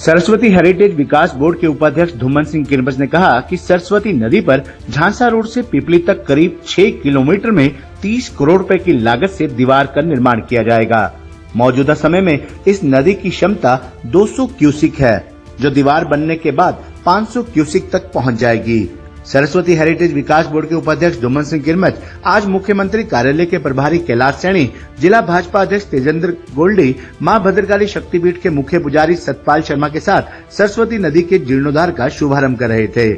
Saraswati heritage विकास board के उपाध्यक्ष धुमन सिंह किरबज ने कहा कि सरस्वती नदी पर झांसा रोड से पिपली तक करीब 6 किलोमीटर में 30 करोड़ रुपए की लागत से दीवार का निर्माण किया जाएगा। मौजूदा समय में इस नदी की क्षमता 200 क्यूसिक है, जो दीवार बनने के बाद 500 क्यूसिक तक पहुंच जाएगी। सरस्वती हेरिटेज विकास बोर्ड के उपाध्यक्ष धुमन सिंह किरमच आज मुख्यमंत्री कार्यालय के प्रभारी कैलाश सैनी, जिला भाजपा अध्यक्ष तेजेंद्र गोल्डी, मां भद्रकाली शक्तिपीठ के मुख्य पुजारी सतपाल शर्मा के साथ सरस्वती नदी के जीर्णोद्धार का शुभारंभ कर रहे थे।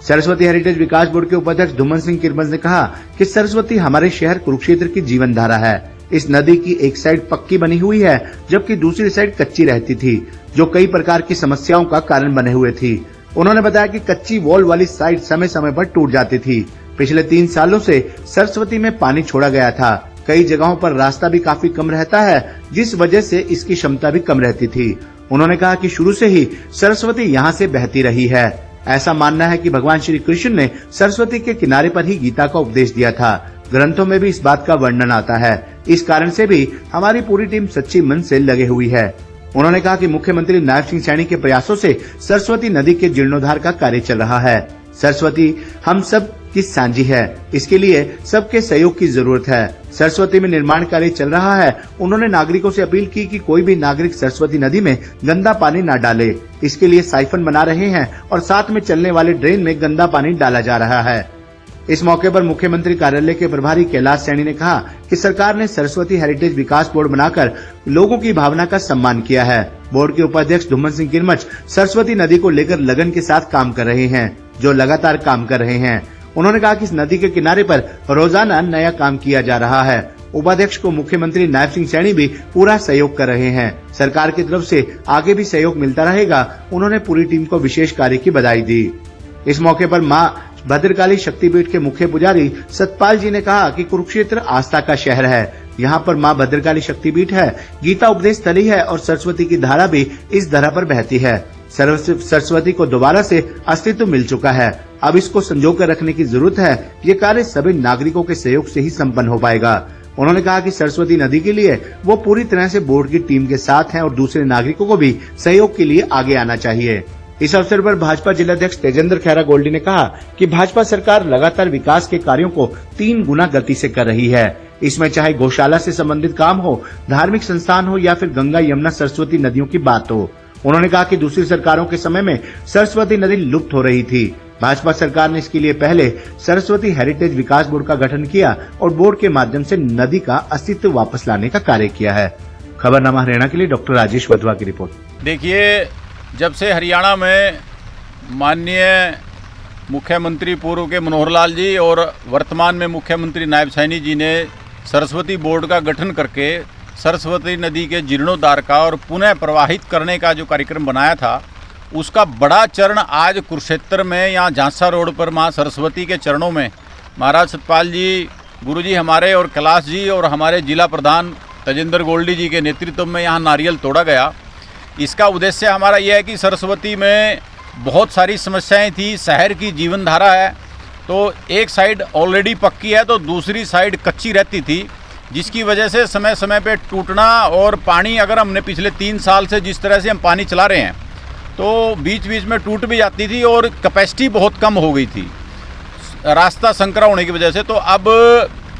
सरस्वती हेरिटेज विकास बोर्ड के उपाध्यक्ष धुमन सिंह किरमच ने कहा कि सरस्वती हमारे शहर कुरुक्षेत्र की जीवन धारा है। इस नदी की एक साइड पक्की बनी हुई है, जबकि दूसरी साइड कच्ची रहती थी, जो कई प्रकार की समस्याओं का कारण बने हुए थी। उन्होंने बताया कि कच्ची वॉल वाली साइड समय समय पर टूट जाती थी। पिछले 3 सालों से सरस्वती में पानी छोड़ा गया था। कई जगहों पर रास्ता भी काफी कम रहता है, जिस वजह से इसकी क्षमता भी कम रहती थी। उन्होंने कहा कि शुरू से ही सरस्वती यहाँ से बहती रही है। ऐसा मानना है कि भगवान श्री कृष्ण ने सरस्वती के किनारे पर ही गीता का उपदेश दिया था। ग्रंथों में भी इस बात का वर्णन आता है। इस कारण से भी हमारी पूरी टीम सच्ची मन से लगे हुई है। उन्होंने कहा कि मुख्यमंत्री नायब सिंह सैनी के प्रयासों से सरस्वती नदी के जीर्णोद्धार का कार्य चल रहा है। सरस्वती हम सब की सांझी है, इसके लिए सबके सहयोग की जरूरत है। सरस्वती में निर्माण कार्य चल रहा है। उन्होंने नागरिकों से अपील की कि कोई भी नागरिक सरस्वती नदी में गंदा पानी न डाले। इसके लिए साइफन बना रहे हैं और साथ में चलने वाले ड्रेन में गंदा पानी डाला जा रहा है। इस मौके पर मुख्यमंत्री कार्यालय के प्रभारी कैलाश सैनी ने कहा कि सरकार ने सरस्वती हेरिटेज विकास बोर्ड बनाकर लोगों की भावना का सम्मान किया है। बोर्ड के उपाध्यक्ष धुमन सिंह किरमच सरस्वती नदी को लेकर लगन के साथ काम कर रहे हैं, जो लगातार काम कर रहे हैं। उन्होंने कहा कि इस नदी के किनारे पर रोजाना नया काम किया जा रहा है। उपाध्यक्ष को मुख्यमंत्री नायब सिंह सैनी भी पूरा सहयोग कर रहे हैं। सरकार की तरफ से आगे भी सहयोग मिलता रहेगा। उन्होंने पूरी टीम को विशेष कार्य की बधाई दी। इस मौके पर मां भद्रकाली शक्तिपीठ के मुख्य पुजारी सतपाल जी ने कहा कि कुरुक्षेत्र आस्था का शहर है। यहाँ पर मां भद्रकाली शक्तिपीठ है, गीता उपदेश स्थली है और सरस्वती की धारा भी इस धरा पर बहती है। सरस्वती को दोबारा से अस्तित्व मिल चुका है। अब इसको संजो कर रखने की जरूरत है। ये कार्य सभी नागरिकों के सहयोग से ही संपन्न हो पाएगा। उन्होंने कहा कि सरस्वती नदी के लिए वो पूरी तरह से बोर्ड की टीम के साथ हैं और दूसरे नागरिकों को भी सहयोग के लिए आगे आना चाहिए। इस अवसर पर भाजपा जिलाध्यक्ष तेजेंद्र खैरा गोल्डी ने कहा कि भाजपा सरकार लगातार विकास के कार्यों को 3 गुना गति से कर रही है। इसमें चाहे गौशाला से संबंधित काम हो, धार्मिक संस्थान हो या फिर गंगा यमुना सरस्वती नदियों की बात हो। उन्होंने कहा कि दूसरी सरकारों के समय में सरस्वती नदी लुप्त हो रही थी। भाजपा सरकार ने इसके लिए पहले सरस्वती हेरिटेज विकास बोर्ड का गठन किया और बोर्ड के माध्यम से नदी का अस्तित्व वापस लाने का कार्य किया है। खबरनामा हरियाणा के लिए डॉक्टर राजेश वधवा की रिपोर्ट। देखिए, जब से हरियाणा में माननीय मुख्यमंत्री पूर्व के मनोहर लाल जी और वर्तमान में मुख्यमंत्री नायब सैनी जी ने सरस्वती बोर्ड का गठन करके सरस्वती नदी के जीर्णोद्धार का और पुनः प्रवाहित करने का जो कार्यक्रम बनाया था, उसका बड़ा चरण आज कुरुक्षेत्र में यहाँ झांसा रोड पर माँ सरस्वती के चरणों में महाराज सतपाल जी, गुरुजी हमारे और कैलाश जी और हमारे जिला प्रधान तेजेंद्र गोल्डी जी के नेतृत्व में यहाँ नारियल तोड़ा गया। इसका उद्देश्य हमारा यह है कि सरस्वती में बहुत सारी समस्याएं थी, शहर की जीवन धारा है, तो एक साइड ऑलरेडी पक्की है तो दूसरी साइड कच्ची रहती थी, जिसकी वजह से समय समय पे टूटना और पानी, अगर हमने पिछले 3 साल से जिस तरह से हम पानी चला रहे हैं तो बीच बीच में टूट भी जाती थी और कैपेसिटी बहुत कम हो गई थी रास्ता संकरा होने की वजह से। तो अब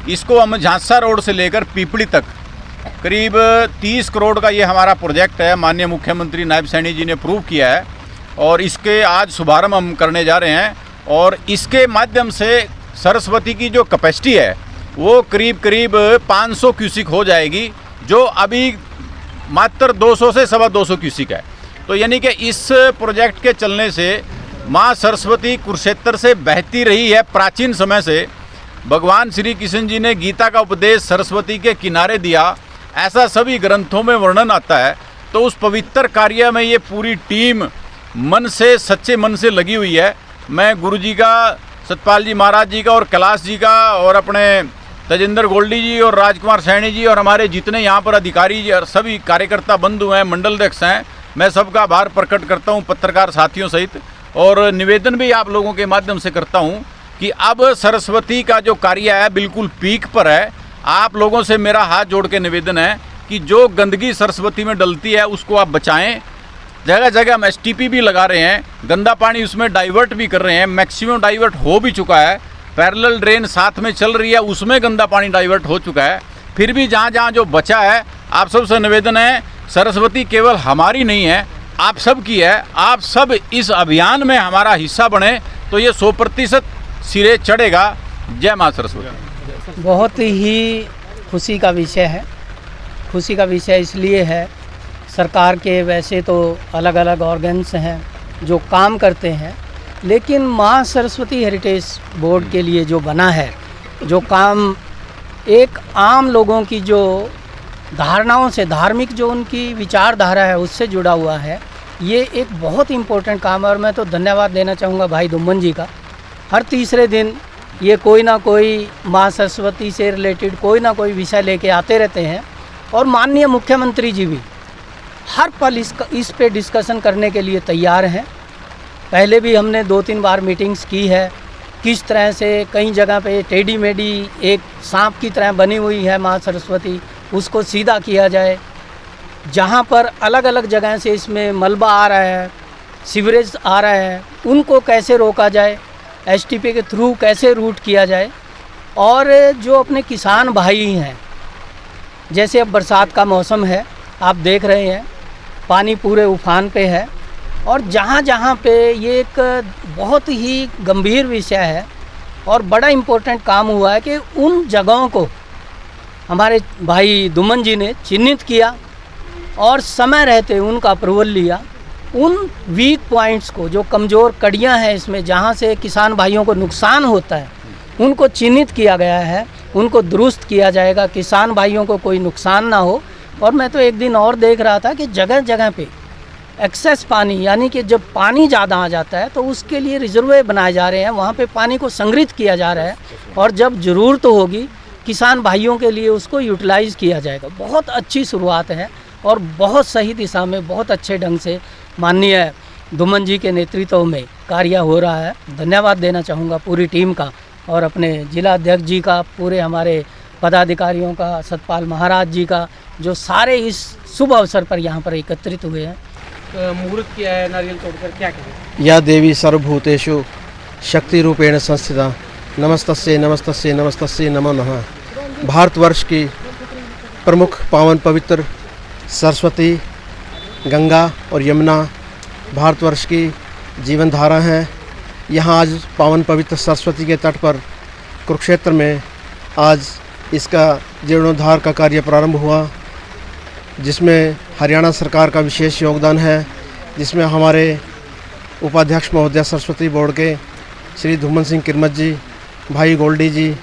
इसको हम झांसा रोड से लेकर पीपली तक करीब 30 करोड़ का ये हमारा प्रोजेक्ट है, माननीय मुख्यमंत्री नायब सैनी जी ने अप्रूव किया है और इसके आज शुभारंभ हम करने जा रहे हैं। और इसके माध्यम से सरस्वती की जो कैपेसिटी है वो करीब 500 क्यूसिक हो जाएगी, जो अभी मात्र 200 से 225 क्यूसिक है। तो यानी कि इस प्रोजेक्ट के चलने से माँ सरस्वती कुरुक्षेत्र से बहती रही है प्राचीन समय से। भगवान श्री कृष्ण जी ने गीता का उपदेश सरस्वती के किनारे दिया, ऐसा सभी ग्रंथों में वर्णन आता है। तो उस पवित्र कार्य में ये पूरी टीम मन से, सच्चे मन से लगी हुई है। मैं गुरु जी का, सतपाल जी महाराज जी का और कैलाश जी का और अपने तेजेंद्र गोल्डी जी और राजकुमार सैनी जी और हमारे जितने यहाँ पर अधिकारी और सभी कार्यकर्ता बंधु हैं, मंडल अध्यक्ष हैं, मैं सबका आभार प्रकट करता हूँ, पत्रकार साथियों सहित। और निवेदन भी आप लोगों के माध्यम से करता हूँ कि अब सरस्वती का जो कार्य है बिल्कुल पीक पर है। आप लोगों से मेरा हाथ जोड़ के निवेदन है कि जो गंदगी सरस्वती में डलती है उसको आप बचाएं। जगह जगह हम STP भी लगा रहे हैं, गंदा पानी उसमें डाइवर्ट भी कर रहे हैं, मैक्सिमम डाइवर्ट हो भी चुका है, पैरेलल ड्रेन साथ में चल रही है, उसमें गंदा पानी डाइवर्ट हो चुका है। फिर भी जहाँ जहाँ जो बचा है, आप सबसे निवेदन है, सरस्वती केवल हमारी नहीं है, आप सब की है। आप सब इस अभियान में हमारा हिस्सा बने तो ये 100% सिरे चढ़ेगा। जय माँ सरस्वती। बहुत ही खुशी का विषय है। खुशी का विषय इसलिए है, सरकार के वैसे तो अलग अलग ऑर्गन्स हैं जो काम करते हैं, लेकिन माँ सरस्वती हेरिटेज बोर्ड के लिए जो बना है, जो काम एक आम लोगों की जो धारणाओं से, धार्मिक जो उनकी विचारधारा है उससे जुड़ा हुआ है, ये एक बहुत इम्पोर्टेंट काम है। और मैं तो धन्यवाद देना चाहूँगा भाई दुम्मन जी का। हर तीसरे दिन ये कोई ना कोई माँ सरस्वती से रिलेटेड कोई ना कोई विषय लेके आते रहते हैं, और माननीय मुख्यमंत्री जी भी हर पल इस पे डिस्कशन करने के लिए तैयार हैं। पहले भी हमने 2-3 बार मीटिंग्स की है, किस तरह से कई जगह पे टेढ़ी मेढ़ी एक सांप की तरह बनी हुई है माँ सरस्वती, उसको सीधा किया जाए। जहाँ पर अलग अलग जगह से इसमें मलबा आ रहा है, सीवरेज आ रहा है, उनको कैसे रोका जाए, STP के थ्रू कैसे रूट किया जाए। और जो अपने किसान भाई हैं, जैसे अब बरसात का मौसम है, आप देख रहे हैं पानी पूरे उफान पे है, और जहाँ जहाँ पे ये एक बहुत ही गंभीर विषय है और बड़ा इम्पोर्टेंट काम हुआ है कि उन जगहों को हमारे भाई दुम्मन जी ने चिन्हित किया और समय रहते उनका अप्रूवल लिया। उन वीक पॉइंट्स को, जो कमज़ोर कड़ियाँ हैं इसमें, जहाँ से किसान भाइयों को नुकसान होता है, उनको चिन्हित किया गया है, उनको दुरुस्त किया जाएगा, किसान भाइयों को कोई नुकसान ना हो। और मैं तो एक दिन और देख रहा था कि जगह जगह पे एक्सेस पानी, यानी कि जब पानी ज़्यादा आ जाता है तो उसके लिए रिजर्वे बनाए जा रहे हैं, वहाँ पे पानी को संग्रहित किया जा रहा है, और जब ज़रूरत होगी किसान भाइयों के लिए उसको यूटिलाइज़ किया जाएगा। बहुत अच्छी शुरुआत है और बहुत सही दिशा में, बहुत अच्छे ढंग से माननीय दुम्मन जी के नेतृत्व में कार्य हो रहा है। धन्यवाद देना चाहूँगा पूरी टीम का, और अपने जिला अध्यक्ष जी का, पूरे हमारे पदाधिकारियों का, सतपाल महाराज जी का, जो सारे इस शुभ अवसर पर यहाँ पर एकत्रित हुए हैं। मुहूर्त किया है नारियल तोड़कर, क्या कहें? या देवी सर्वभूतेषु शक्ति रूपेण संस्थिता नमस्तस्यै नमस्तस्यै नमस्तस्यै नमो नमः। भारतवर्ष की प्रमुख पावन पवित्र सरस्वती, गंगा और यमुना भारतवर्ष की जीवन धारा हैं। यहाँ आज पावन पवित्र सरस्वती के तट पर कुरुक्षेत्र में आज इसका जीर्णोद्धार का कार्य प्रारंभ हुआ, जिसमें हरियाणा सरकार का विशेष योगदान है, जिसमें हमारे उपाध्यक्ष महोदय सरस्वती बोर्ड के श्री धुम्मन सिंह किरमत जी, भाई गोल्डी जी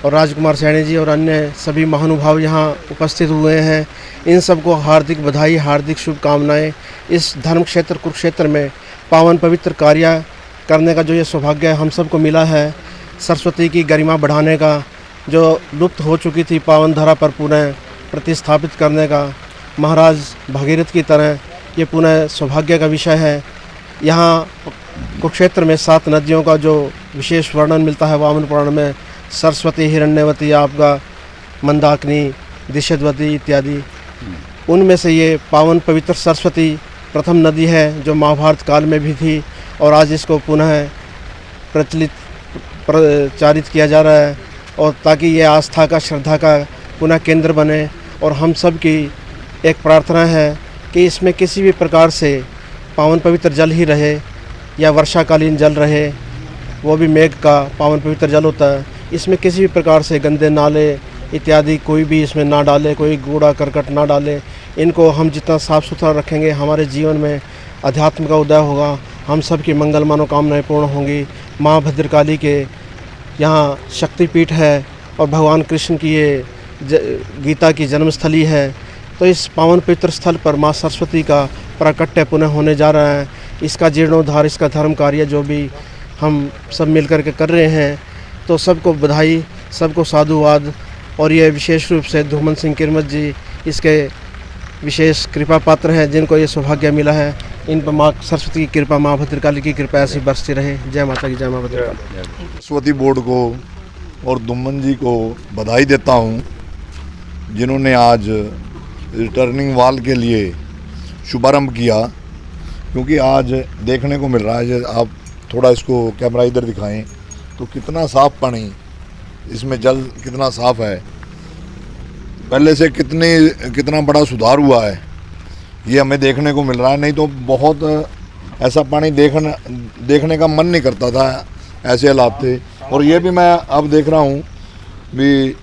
और राजकुमार सैनी जी और अन्य सभी महानुभाव यहाँ उपस्थित हुए हैं। इन सबको हार्दिक बधाई, हार्दिक शुभकामनाएं। इस धर्म क्षेत्र कुरुक्षेत्र में पावन पवित्र कार्य करने का जो ये सौभाग्य हम सबको मिला है, सरस्वती की गरिमा बढ़ाने का, जो लुप्त हो चुकी थी पावन धरा पर पुनः प्रतिस्थापित करने का, महाराज भागीरथ की तरह ये पुनः सौभाग्य का विषय है। यहाँ कुरुक्षेत्र में 7 नदियों का जो विशेष वर्णन मिलता है वामन पुराण में, सरस्वती, हिरण्यवती, आपका मंदाकिनी, दिशद्वती इत्यादि, उनमें से ये पावन पवित्र सरस्वती प्रथम नदी है जो महाभारत काल में भी थी, और आज इसको पुनः प्रचारित किया जा रहा है, और ताकि ये आस्था का, श्रद्धा का पुनः केंद्र बने। और हम सब की एक प्रार्थना है कि इसमें किसी भी प्रकार से पावन पवित्र जल ही रहे या वर्षाकालीन जल रहे, वो भी मेघ का पावन पवित्र जल होता है, इसमें किसी भी प्रकार से गंदे नाले इत्यादि कोई भी इसमें ना डाले, कोई कूड़ा करकट ना डाले। इनको हम जितना साफ़ सुथरा रखेंगे, हमारे जीवन में अध्यात्म का उदय होगा, हम सब की मंगल मनोकामनाएं पूर्ण होंगी। माँ भद्रकाली के यहाँ शक्तिपीठ है और भगवान कृष्ण की ये गीता की जन्मस्थली है, तो इस पावन पवित्र स्थल पर माँ सरस्वती का प्राकट्य पुनः होने जा रहा है। इसका जीर्णोद्धार, इसका धर्म कार्य जो भी हम सब मिलकर के कर रहे हैं, तो सबको बधाई, सबको साधुवाद। और ये विशेष रूप से धुम्मन सिंह किरमत जी इसके विशेष कृपा पात्र हैं, जिनको ये सौभाग्य मिला है। इन पर माँ सरस्वती की कृपा, माँ भद्रकाली की कृपा ऐसी बरसती रहे। जय माता की, जय माँ भद्रकाली। सरस्वती बोर्ड को और दुम्मन जी को बधाई देता हूँ, जिन्होंने आज रिटर्निंग वॉल के लिए शुभारंभ किया। क्योंकि आज देखने को मिल रहा है, आप थोड़ा इसको कैमरा इधर दिखाएं तो कितना साफ पानी, इसमें जल कितना साफ है, पहले से कितना बड़ा सुधार हुआ है, ये हमें देखने को मिल रहा है। नहीं तो बहुत ऐसा पानी देखने का मन नहीं करता था, ऐसे हालात थे। और ये भी मैं अब देख रहा हूँ भी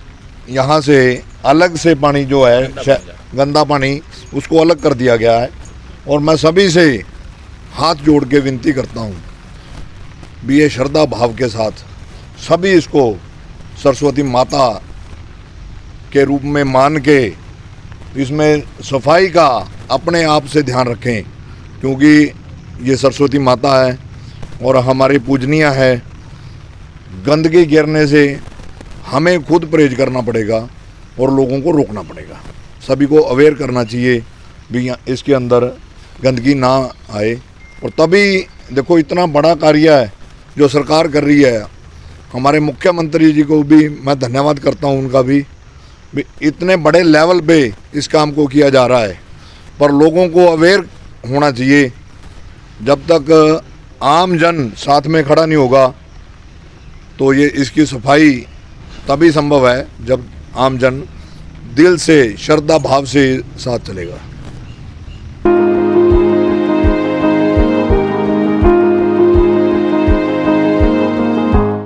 यहाँ से अलग से पानी जो है गंदा पानी, उसको अलग कर दिया गया है। और मैं सभी से हाथ जोड़ के विनती करता हूँ भी ये श्रद्धा भाव के साथ सभी इसको सरस्वती माता के रूप में मान के इसमें सफाई का अपने आप से ध्यान रखें, क्योंकि ये सरस्वती माता है और हमारी पूजनीय है। गंदगी गिरने से हमें खुद परहेज करना पड़ेगा और लोगों को रोकना पड़ेगा। सभी को अवेयर करना चाहिए भी इसके अंदर गंदगी ना आए। और तभी देखो इतना बड़ा कार्य है जो सरकार कर रही है। हमारे मुख्यमंत्री जी को भी मैं धन्यवाद करता हूँ, उनका भी इतने बड़े लेवल पे इस काम को किया जा रहा है। पर लोगों को अवेयर होना चाहिए। जब तक आम जन साथ में खड़ा नहीं होगा तो ये इसकी सफाई तभी संभव है जब आम जन दिल से श्रद्धा भाव से साथ चलेगा।